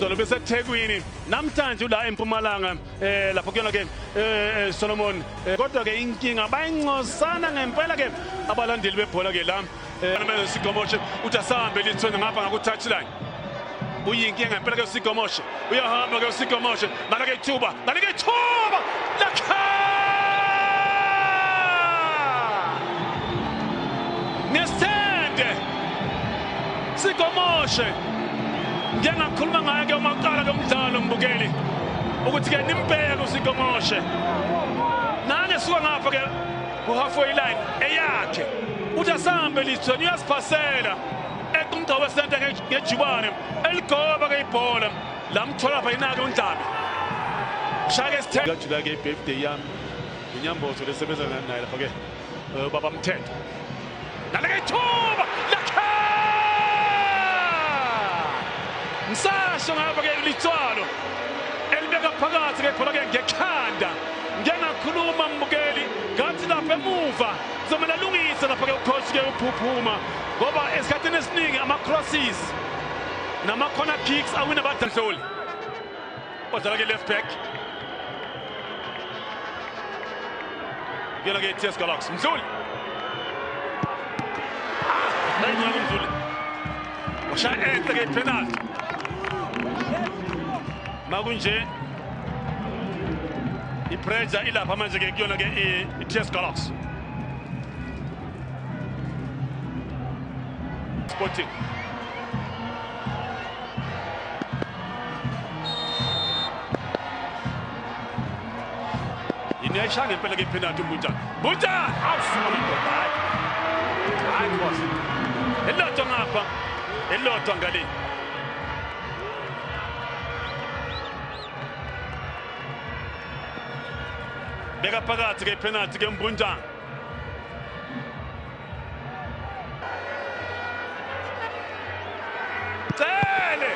Zolo bese Thekwini namhlanje la eMpumalanga lapho kuyona ke Solomon kodwa ke inkinga bayincosana ngempela ke abalandeli bebhola ke la Sigomoshe uthi asahambe lithona ngapha ngaku touchline uyinkinga ngempela ke Sigomoshe uyahamba ke Sigomoshe nalake ithuba lakha nesende Sigomoshe njengakhuluma ngayo ke umaqala komdlalo mbukeli ukuthi ke nimbeke uSigomoshe nange suka ngapha ke ku halfway line eyakhe uthi asambe lithona uyasiphasela equmqa wesenta ngejubane eligoba ke ibhola lamthola lapha inake uNdlabe shaka esithe July ke birthday yami inyambozo lesebenza naye lapha ke baba Mthetho naleke ithuba Msasho ngapha ke lithwalo elibeka phakathi ke phela ke ngekhanda ngenakhuluma mbukeli ngathi lapha emuva zomela lungisa lapha ke ucoach ke uphuphuma ngoba esikhathini esiningi ama crosses nama corner kicks awina badalhloli odlala ke left back ngena ke TS Galaxy Mzuli nayinga Mzuli washa enhle ke penalty makunje ipressure ilapha manje ke kuyona ke iTS Galaxy Sporting inayishanga impela ke penalty Mbuta awusuma hayi boss elotho ngapha elotho ngale beka phakathi ke penalty ke Mbunja Tsele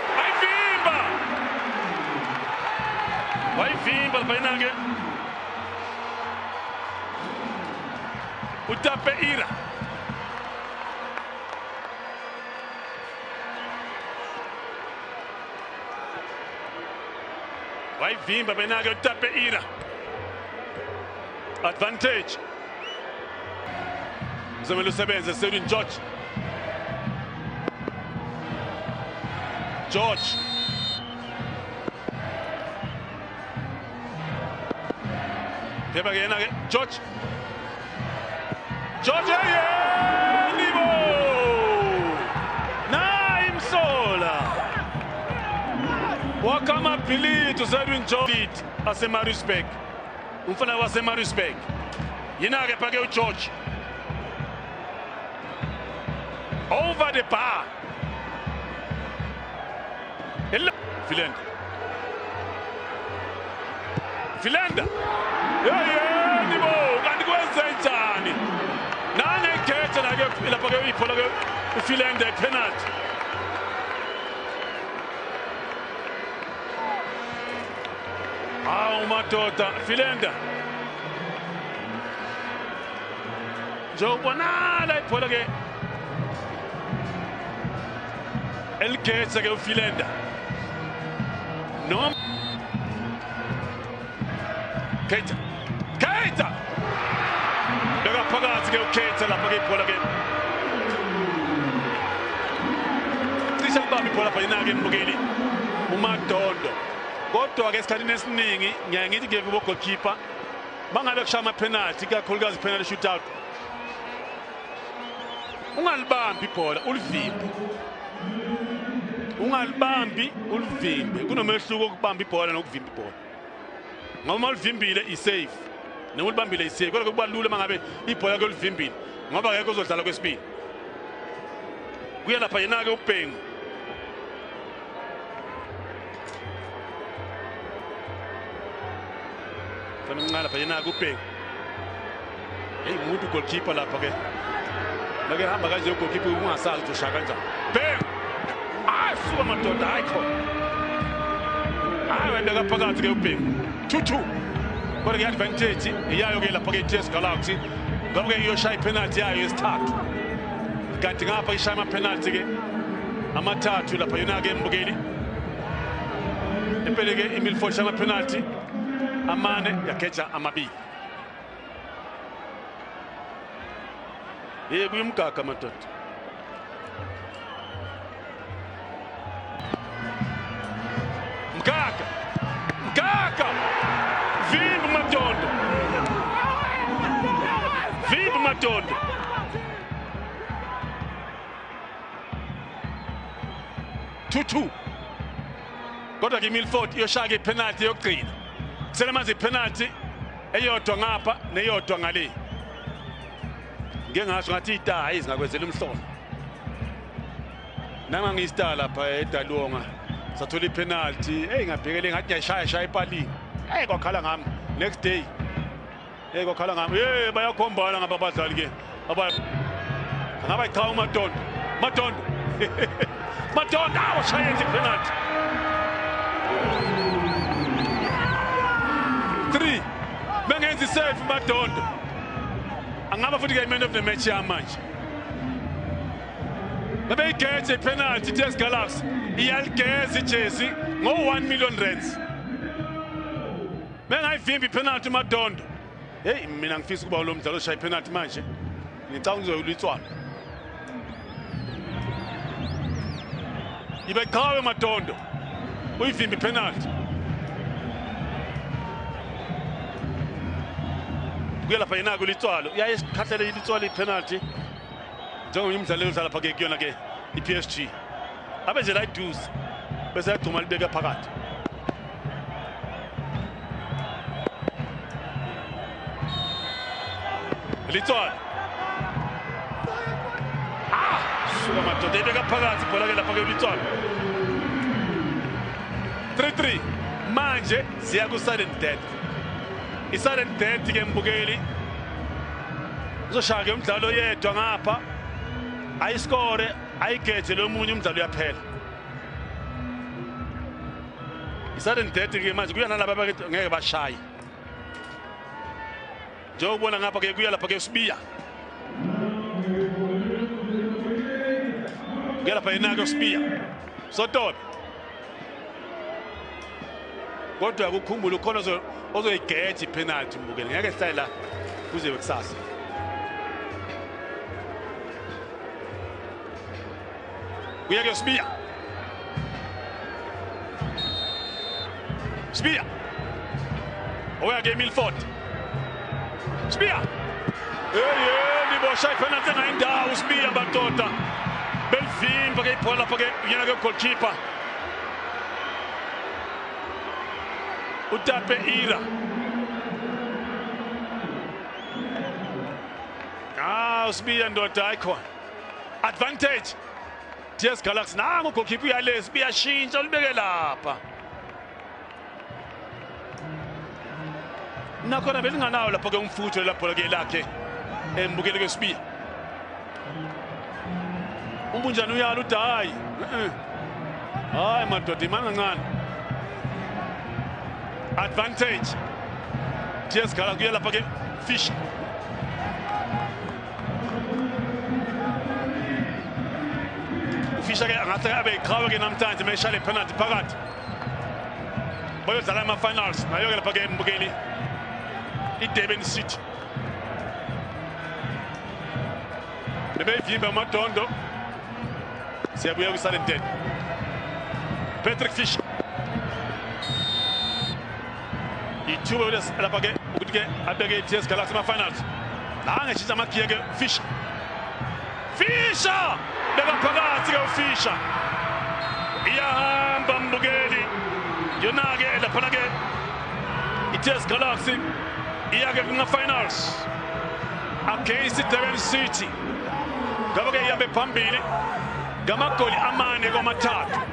wayivimba bayinake utape ira wayivimba bayinake utape ira advantage Zomelo sebenze Sedwin George Peba yena ke George Nibo Naim Sola wakama pili to Sedwin George aseMaritzburg umfana waseMaritzburg yena ke phake uGeorge over the bar Filenda nibo kanti kwenzenjani nangekhetha nake lapha ke ibhola ke uFilenda penalty madoda Filenda Jobonala ibhola ke elkhetha ke uFilenda no Keita beka phakathi ke uKeita lapha ke ibhola ke cisha kubamba ibhola lapha yena ke mbukeli uMadondo kodwa ke esikhathini esiningi ngiyaye ngithi ke kubo goalkeeper bangabe kushaya ama penalty kakhulukazi penalty shootout ungalibambi ibhola ulivimbe kunomehluko ukubamba ibhola nokuvimba ibhola ngoba ulivimbile isafe noma ulibambile isafe kodwa kubalula mangabe ibhola ke ulivimbile ngoba ngeke uzodlala kwesibili kuya lapha yena ke uBhengu Fanele lapha yena ke uBhengu umuntu goalkeeper lapha ke lake hamba kanje ugoalkeeper ungasazi ukuthi ushaya kanjani Bhengu asuka madoda ayikho wendeka phakathi ke uBhengu 2-2 kodwa ke advantage iyayo ke lapha ke TS Galaxy ngoba ke iyoshaya penalty yayo yesithathu kanti ngapha ishaya ama penalty ke amathathu lapha yona ke mbukeli empeleke iMilford shama penalty amane yakhetha amabili kuyimgaga madoda mgaga viva Madondo 2-2 kodwa ke Milford yoshaka ipenalty yokugcina selamazi ipenalty eyodwa ngapha neyodwa ngale ngeke ngasho ngathi ita izingakwenzela umhlolo nanga ngistar lapha eDalonga sathola ipenalty ngabhekele ngathi ngiyashaya ipalini kwakhala ngami next day kwakhala ngami bayakhombana ngaba badlali ke ngaba ichawa Madondo Madondo washaya ipenalty 3 bengenzi save Madondo angaba futhi ke man of the match yamanje babe igetse penalty TS Galaxy iyalgeza ijezi ngo1 million rands bengayivimbi penalty Madondo mina ngifisa ukuba lo mdlalo oshaya penalty manje ngicanga uzoyilitswana ibe chawe Madondo uyivimbi penalty kuyelapha yena kulitswalo uyayisikhathele ilitswalo ipenalty njengoba umdlalo udlala phake kuyona ke iPSG abe nje la iduze bese yagcuma libeka phakathi litswalo suka Madondo ibeka phakathi bola ke lapha ke litswalo 3-3 manje siya ku sudden death isudden death ke mbukeli uzoshaka umdlalo yedwa ngapha ayiscore ayigetse lo munye umdlalo uyaphela isudden death ke manje kuyana laba ngeke bashaye njengobona ngapha ke kuya lapha ke Sibiya kuya lapha yena ke Sibiya Sotobe kodwa ukukhumbula ukhona ozoyigetha ipenalty mbukeli ngeke sihlale la kuze kusasa kuya ke Sibiya oya ke Milford Sibiya libosha ipenalty ngayindawo Sibiya bantota belvimba ke ibola lapha ke yena ke goalkeeper utape ira Sibiya ndoda ayikho advantage TS Galaxy nangu goalkeeper uyalezi biyashintsha libeke lapha nakhona belinganawo lapha ke umfutho lapho ke lakhe embukele ke Sibiya umbunjani uyala uthi hayi madoda imanga ncane advantage TS Galaxy kuya lapha ke Fish Fisha ke angathi abe iqhawe ke namhlanje meshale penalty phakathi bayodlala ama-finals nayo ke lapha ke mbukeli iDurban City nebevimba Madondo siyabuya kwi-sudden death Patrick Fish ithuba lapha ke ukuthi ke abeke TS Galaxy ama-finals la ngeshintsha amakhiye ke Fisha beka phakathi ke uFisha iyahamba mbukeli yona ke lapha ke iTS Galaxy iyake kuma-finals against iDurban City ngabe ke ihambe phambili ngamagoli 4-3